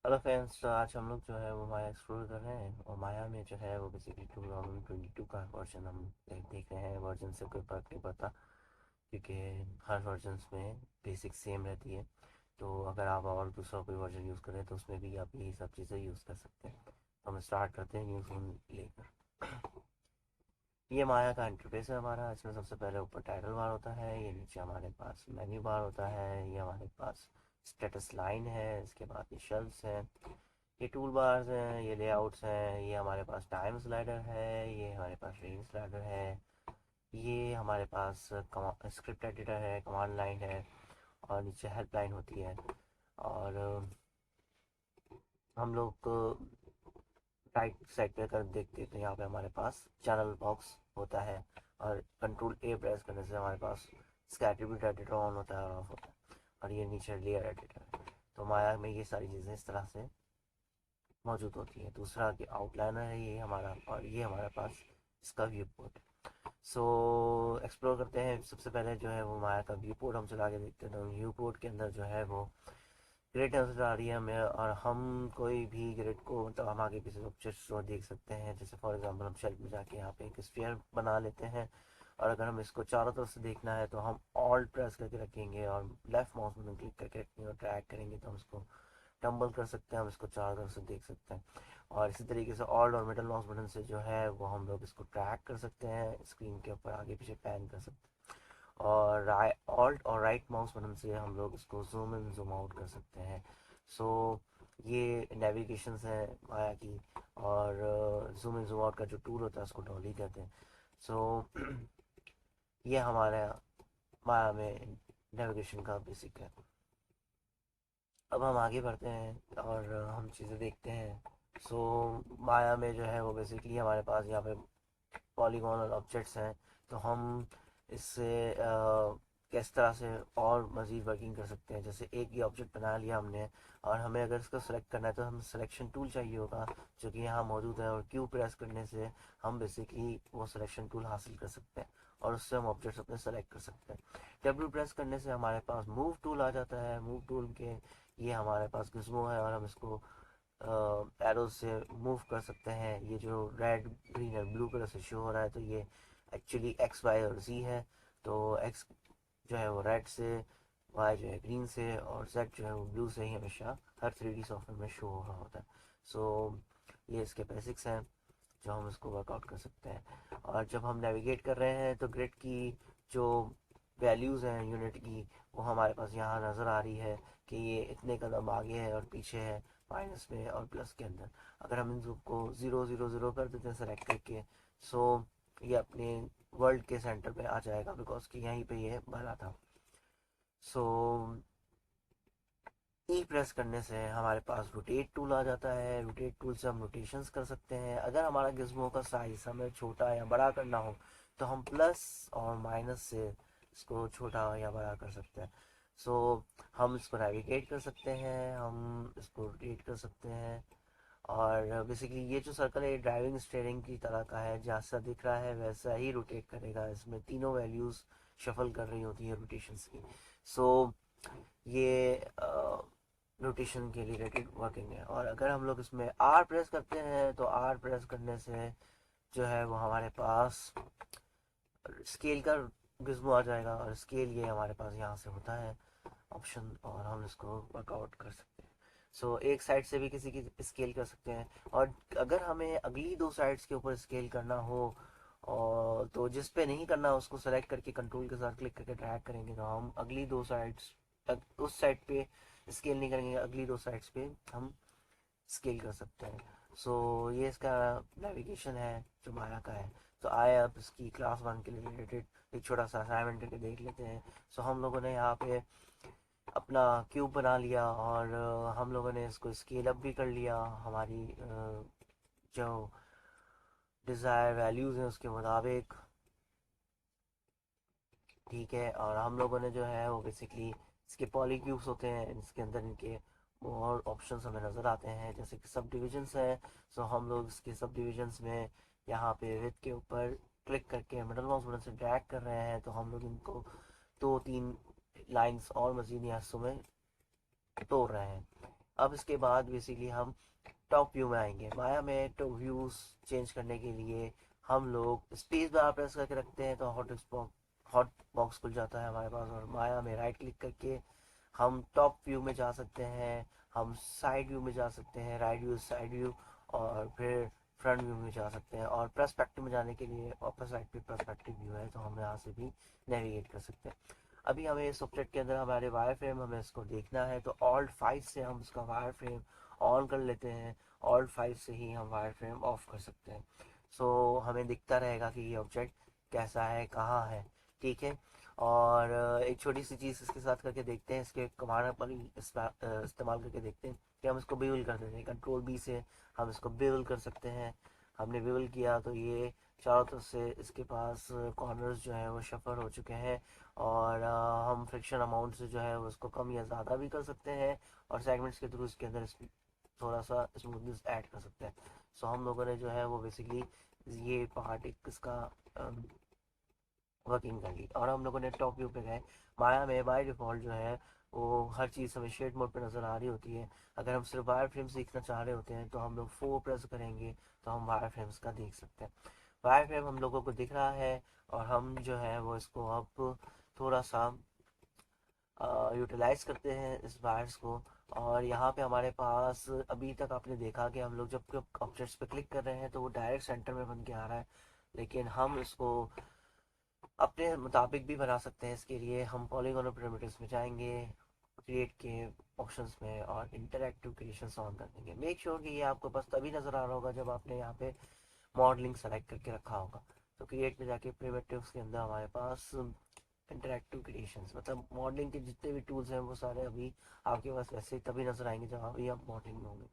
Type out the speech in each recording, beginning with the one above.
Hello friends, तो आज हम लोग जो है वो माया एक्सप्लोर कर रहे हैं। और माया में जो है वो बेसिकली 2022 का वर्जन हम देख रहे हैं। वर्जन से कोई फर्क नहीं पड़ता क्योंकि हर वर्जन में बेसिक सेम रहती है। तो अगर आप और दूसरा कोई वर्जन यूज़ करें तो उसमें भी आप यही सब चीज़ें यूज़ कर सकते हैं। तो हम स्टार्ट करते हैं न्यू फोन लेकर। ये माया का इंटरफेस है हमारा। इसमें सबसे पहले ऊपर टाइटल बार होता है, ये नीचे हमारे पास मेन्यू बार होता है, ये हमारे पास स्टेटस लाइन है, इसके बाद ये शेल्फ्स हैं, ये टूल बार्स हैं, ये लेआउट्स हैं, ये हमारे पास टाइम स्लाइडर है, ये हमारे पास रेंज स्लाइडर है, ये हमारे पास स्क्रिप्ट एडिटर है, कमांड लाइन है, और नीचे हेल्प लाइन होती है। और हम लोग राइट साइड पे अगर देखते हैं तो यहाँ पे हमारे पास चैनल बॉक्स होता है, और कंट्रोल ए प्रेस करने से हमारे पास इसका एट्रीब्यूट एडिटर ऑन होता है और ऑफ होता है। और ये नीचे लेयर एडिटर है। तो माया में ये सारी चीज़ें इस तरह से मौजूद होती है। दूसरा कि आउटलाइनर है ये हमारा, और ये हमारे पास इसका व्यू पोर्ट। सो एक्सप्लोर करते हैं। सबसे पहले जो है वो माया का व्यू पोर्ट हम चला के देखते हैं। तो व्यू पोर्ट के अंदर जो है वो ग्रिड नजर आ रही है हमें, और हम कोई भी ग्रिड को मतलब हम आगे पीछे ऑब्जेक्ट्स को देख सकते हैं। जैसे फॉर एग्जांपल हम शेल्फ में जाके यहाँ पे एक स्फीयर बना लेते हैं, और अगर हम इसको चारों तरफ से देखना है तो हम ऑल्ट प्रेस करके रखेंगे और लेफ्ट माउस बटन क्लिक करके रखेंगे और ड्रैग करेंगे तो हम इसको टम्बल कर सकते हैं, हम इसको चारों तरफ से देख सकते हैं। और इसी तरीके से ऑल्ट और मिडल माउस बटन से जो है वो हम लोग इसको ट्रैक कर सकते हैं, स्क्रीन के ऊपर आगे पीछे पैन कर सकते हैं। और ऑल्ट और राइट माउस बटन से हम लोग इसको जूम इन जूम आउट कर सकते हैं। सो ये नेविगेशन है माया की। और जूम इन जूम आउट का जो टूल होता है उसको डॉली कहते हैं। सो ये हमारे माया में नेविगेशन का बेसिक है। अब हम आगे बढ़ते हैं और हम चीज़ें देखते हैं। सो माया में जो है वो बेसिकली हमारे पास यहाँ पे पॉलीगोनल ऑब्जेक्ट्स हैं। तो हम इससे किस तरह से और मज़ीद वर्किंग कर सकते हैं। जैसे एक ये ऑब्जेक्ट बना लिया हमने, और हमें अगर इसको सेलेक्ट करना है तो हम सिलेक्शन टूल चाहिए होगा जो कि यहाँ मौजूद है, और क्यू प्रेस करने से हम बेसिकली वो सिलेक्शन टूल हासिल कर सकते हैं, और उससे हम ऑब्जेक्ट्स अपने सेलेक्ट कर सकते हैं। डब्ल्यू प्रेस करने से हमारे पास मूव टूल आ जाता है। मूव टूल के ये हमारे पास गिज़्मो है, और हम इसको एरो से मूव कर सकते हैं। ये जो रेड ग्रीन और ब्लू कलर से शो हो रहा है तो ये एक्चुअली एक्स वाई और जी है। तो एक्स जो है वो रेड से, वाई जो है ग्रीन से, और जेड जो है वो ब्लू से ही हमेशा हर 3D सॉफ्टवेयर में शो हो रहा होता है। सो ये इसके बेसिक्स हैं जो हम इसको वर्कआउट कर सकते हैं। और जब हम नेविगेट कर रहे हैं तो ग्रिड की जो वैल्यूज़ हैं यूनिट की, वो हमारे पास यहाँ नज़र आ रही है कि ये इतने कदम आगे है और पीछे है, माइनस में और प्लस के अंदर। अगर हम इन सबको ज़ीरो ज़ीरो ज़ीरो कर देते हैं सेलेक्ट करके, सो ये अपने वर्ल्ड के सेंटर पे आ जाएगा बिकॉज कि यहीं पे ये बना था। सो ई प्रेस करने से हमारे पास रोटेट टूल आ जाता है। रोटेट टूल से हम रोटेशंस कर सकते हैं। अगर हमारा गिज़्मो का साइज हमें छोटा या बड़ा करना हो तो हम प्लस और माइनस से इसको छोटा या बड़ा कर सकते हैं। सो हम इसको नेविगेट कर सकते हैं, हम इसको रोटेट कर सकते हैं। और बेसिकली ये जो सर्कल है ड्राइविंग स्टीयरिंग की तरह का है, जैसा दिख रहा है वैसा ही रोटेट करेगा। इसमें तीनों वैल्यूज़ शफल कर रही होती है रोटेशंस की। सो ये रोटेशन के रिलेटेड वर्किंग है। और अगर हम लोग इसमें आर प्रेस करते हैं तो आर प्रेस करने से जो है वो हमारे पास स्केल का गिज़्मो आ जाएगा, और स्केल ये हमारे पास यहाँ से होता है ऑप्शन, और हम इसको वर्कआउट कर सकते हैं। सो एक साइड से भी किसी की स्केल कर सकते हैं। और अगर हमें अगली दो साइड्स के ऊपर स्केल करना हो, और तो जिस पे नहीं करना उसको सेलेक्ट करके कंट्रोल के साथ क्लिक करके ड्रैग करेंगे तो हम अगली दो साइड्स उस साइड पे स्केल नहीं करेंगे, अगली दो साइड्स पे हम स्केल कर सकते हैं। सो ये इसका नेविगेशन है जो माया का है। तो आए अब इसकी क्लास वन के रिलेटेड एक छोटा सा असाइनमेंट करके देख लेते हैं। सो हम लोगों ने यहाँ पे अपना क्यूब बना लिया, और हम लोगों ने इसको स्केल अप भी कर लिया हमारी जो डिज़ायर वैल्यूज़ हैं उसके मुताबिक। ठीक है, और हम लोगों ने जो है वो बेसिकली इसके पॉली क्यूब्स होते हैं, इसके अंदर इनके और ऑप्शंस हमें नज़र आते हैं जैसे कि सब डिविजन्स हैं। सो हम लोग इसके सब डिविजन्स में यहाँ पे विथ के ऊपर क्लिक करके मिडल माउस बटन से ड्रैग कर रहे हैं तो हम लोग इनको दो तीन लाइंस और मजीद यहाँ हिस्सों में तोड़ रहे हैं। अब इसके बाद बेसिकली हम टॉप व्यू में आएंगे। माया में टॉप व्यूज चेंज करने के लिए हम लोग स्पेस बार प्रेस करके रखते हैं तो हॉट बॉक्स खुल जाता है हमारे पास, और माया में राइट क्लिक करके हम टॉप व्यू में जा सकते हैं, हम साइड व्यू में जा सकते हैं, राइट व्यू, साइड व्यू, और फिर फ्रंट व्यू में जा सकते हैं। और पर्सपेक्टिव में जाने के लिए अपर साइड पे पर्सपेक्टिव व्यू है तो हम यहाँ से भी नेविगेट कर सकते हैं। अभी हमें इस सॉफ्टवेयर के अंदर हमारे वायर फ्रेम हमें इसको देखना है तो ऑल्ट 5 से हम उसका वायर फ्रेम ऑन कर लेते हैं, ऑल्ट 5 से ही हम वायर फ्रेम ऑफ कर सकते हैं। सो हमें दिखता रहेगा कि ये ऑब्जेक्ट कैसा है, कहाँ है, ठीक है। और एक छोटी सी चीज़ इसके साथ करके देखते हैं, इसके कमांड पर इस्तेमाल करके देखते हैं कि हम इसको बेवल कर देते हैं। कंट्रोल बी से हम इसको बेवल कर सकते हैं। हमने बेवल किया तो ये चारों तरफ से इसके पास कॉर्नर्स जो है वो शफर हो चुके हैं, और हम फ्रिक्शन अमाउंट से जो है वो उसको कम या ज़्यादा भी कर सकते हैं, और सेगमेंट्स के थ्रू इसके अंदर थोड़ा सा स्मूथनेस ऐड कर सकते हैं। सो हम लोगों ने जो है वो बेसिकली ये पार्ट एक इसका वर्किंग कर ली, और हम लोगों ने टॉप व्यू पे गए। माया में बाय डिफ़ॉल्ट जो है वो हर चीज़ हमें शेड मोड पे नज़र आ रही होती है। अगर हम सिर्फ वायर फ्रेम सीखना चाह रहे होते हैं तो हम लोग 4 प्रेस करेंगे तो हम वायर फ्रेम्स का देख सकते हैं। वायर फ्रेम हम लोगों को दिख रहा है, और हम जो है वो इसको अब थोड़ा सा यूटिलाइज करते हैं इस वायर्स को। और यहाँ पे हमारे पास अभी तक आपने देखा कि हम लोग जब ऑब्जेक्ट्स पे क्लिक कर रहे हैं तो वो डायरेक्ट सेंटर में बन के आ रहा है, लेकिन हम इसको अपने मुताबिक भी बना सकते हैं। इसके लिए हम पॉलीगॉन पैरामीटर्स में जाएंगे, क्रिएट के ऑप्शंस में, और इंटरैक्टिव क्रिएशन ऑन कर देंगे। मेक श्योर कि ये आपको बस तभी नज़र आ रहा होगा जब आपने यहाँ पे मॉडलिंग सेलेक्ट करके रखा होगा। तो क्रिएट में जाके प्रिमिटिव्स के अंदर हमारे पास इंटरैक्टिव क्रिएशंस, मतलब मॉडलिंग के जितने भी टूल्स हैं वो सारे अभी आपके पास वैसे तभी नज़र आएंगे जब अभी आप मॉडलिंग में होंगे।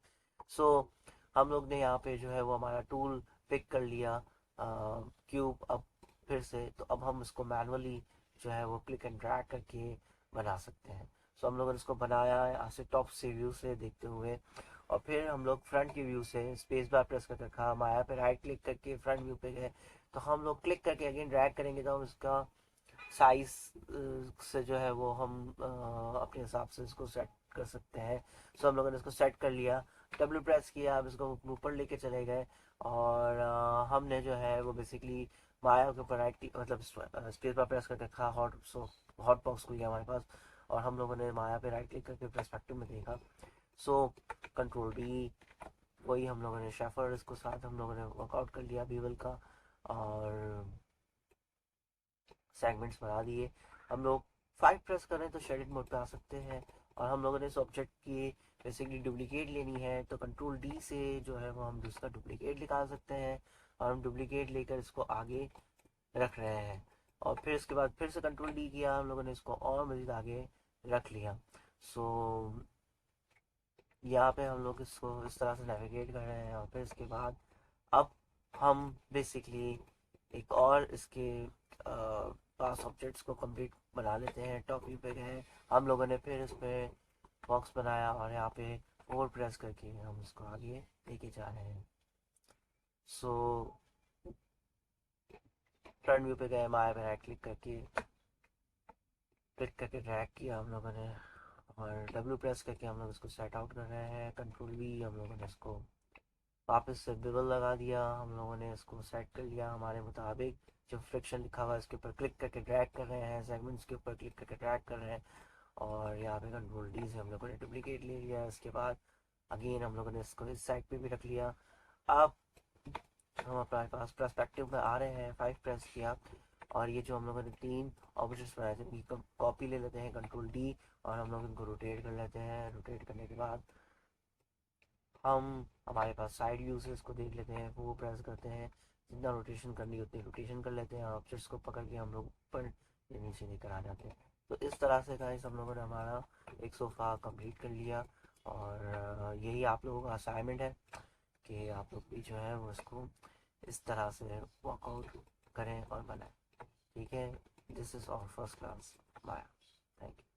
सो हम लोग ने यहाँ पे जो है वो हमारा टूल पिक कर लिया, क्यूब। अब फिर से तो अब हम इसको मैनुअली जो है वो क्लिक एंड ड्रैग करके बना सकते हैं। सो हम लोगों ने इसको बनाया है यहाँ से टॉप से व्यू से देखते हुए, और फिर हम लोग फ्रंट की व्यू से स्पेस बार प्रेस करके रखा, माया पे राइट क्लिक करके फ्रंट व्यू पे गए। तो हम लोग क्लिक करके अगेन ड्रैग करेंगे तो हम इसका साइज से जो है वो हम अपने हिसाब से इसको सेट कर सकते हैं। सो हम लोगों ने इसको सेट कर लिया, डब्ल्यू प्रेस किया, अब इसको ऊपर लेके चले गए, और हमने जो है वो बेसिकली माया के ऊपर राइट मतलब स्पेस बार प्रेस करके रखा, हॉट बॉक्स खुल गया हमारे पास, और हम लोगों ने माया पे राइट क्लिक करके पर्सपेक्टिव में देखा। सो कंट्रोल डी, वही हम लोगों ने शेफर इसको साथ हम लोगों ने वर्कआउट कर लिया बीवल का, और सेगमेंट्स बना दिए। हम लोग 5 प्रेस करें तो शेडेड मोड पे आ सकते हैं, और हम लोगों ने इस ऑब्जेक्ट की बेसिकली डुप्लीकेट लेनी है तो कंट्रोल डी से जो है वो हम उसका डुप्लीकेट निकाल सकते हैं, और हम डुप्लीकेट लेकर इसको आगे रख रहे हैं। और फिर इसके बाद फिर से कंट्रोल डी किया हम लोगों ने, इसको और मज़ीद आगे रख लिया। सो यहाँ पे हम लोग इसको इस तरह से नेविगेट कर रहे हैं, और फिर इसके बाद अब हम बेसिकली एक और इसके पास ऑब्जेक्ट्स को कंप्लीट बना लेते हैं। टॉप व्यू पे गए हम लोगों ने, फिर इस पे बॉक्स बनाया, और यहाँ पे 4 प्रेस करके हम इसको आगे लेके जा रहे हैं। सो फ्रंट व्यू पे गए, माया पे राइट क्लिक करके ड्रैग किया हम लोगों ने, और डब्ल्यू प्रेस करके हम लोग इसको सेट आउट कर रहे हैं। कंट्रोल वी, हम लोगों ने इसको वापस से बिबल लगा दिया, हम लोगों ने इसको सेट कर लिया हमारे मुताबिक। जो फ्रिक्शन लिखा हुआ है इसके ऊपर क्लिक करके ड्रैग कर रहे हैं, सेगमेंट्स के ऊपर क्लिक करके ड्रैग कर रहे हैं, और यहाँ पे कंट्रोल डी से हम लोगों ने डुप्लीकेट ले लिया। इसके बाद अगेन हम लोगों ने इसको इस साइड पे भी रख लिया। अब हम अपने पास पर्सपेक्टिव में आ रहे हैं, 5 प्रेस किया, और ये जो हम लोगों ने 3 ऑब्जेक्ट्स बनाए थे उनकी कॉपी ले लेते हैं कंट्रोल डी, और हम लोग इनको रोटेट कर लेते हैं। रोटेट करने के बाद हम हमारे पास साइड व्यू से इसको देख लेते हैं, वो प्रेस करते हैं, जितना रोटेशन करनी होती है रोटेशन कर लेते हैं, और ऑब्जेक्ट्स को पकड़ के हम लोग ऊपर या नीचे लेकर आ जाते हैं। तो इस तरह से गाइस हम लोगों ने हमारा एक सोफ़ा कंप्लीट कर लिया, और यही आप लोगों का असाइनमेंट है कि आप लोग भी जो है वो इसको इस तरह से वर्कआउट करें और बनाएं। ठीक है, this is our first class. Bye, thank you.